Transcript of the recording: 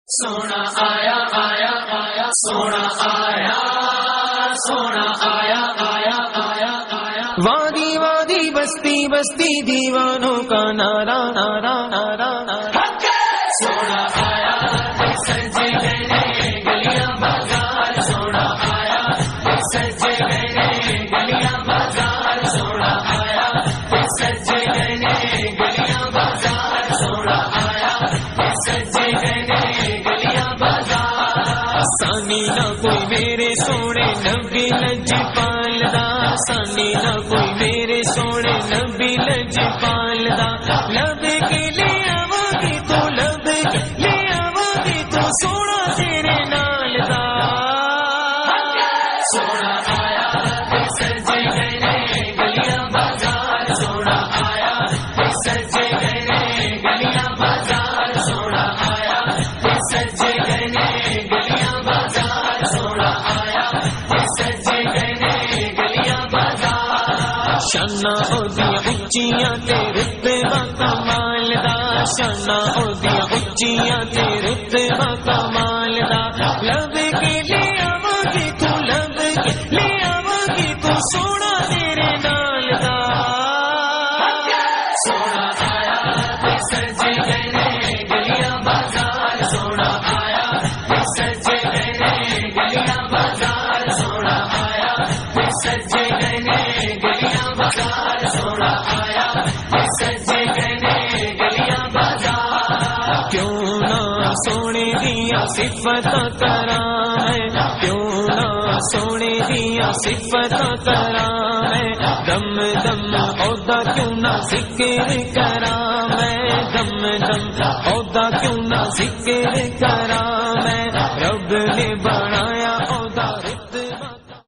سونا آیا آیا آیا سونا آیا سونا آیا آیا آیا آیا وادی وادی بستی بستی دیوانوں کا نعرہ نعرہ نعرہ نعرہ سونا آیا سجے گئے گلیاں بازار سونا آیا سجے گئے گلیاں بازار سونا آیا سجے گئے گلیاں بازار سونا آیا سجے گئے گلیاں بازار سانی نہ کوئی میرے سونے نبی لجپال دا سانی نہ کوئی میرے سونے نبی لجپال دا لب کے لے آواگی تو لب کے لے آواگی تو سونا تیرے نال دا سونا آیا سجے گئے گلیاں بازار سونا آیا سجے گئے گلیاں بازار سونا آیا سجے گئے گلیاں بازار سونا آیا سجے گئے گلیاں بازار شانا اودیاں اچیاں تے رتبہ کمال دا شانا اودیاں اچیاں تے رتبہ کمال دا لب کے لے آواگی تو لب کے لے آواگی تو سونا تیرے نال دا سونا آیا سجے گئے گلیاں بازار سونا آیا سجے گئے گلیاں بازار سونا آیا سجے گئے گلیاں بازار سونا آیا سجے گئے گلیاں بازار کیوں نہ سونے دیا صفت کرام ہے کیوں نہ سونے دیا صفت کرام ہے دم دم عہدہ کیوں نہ ذکر کرام ہے دم دم عہدہ کیوں نہ ذکر کرام ہے رب نے بڑا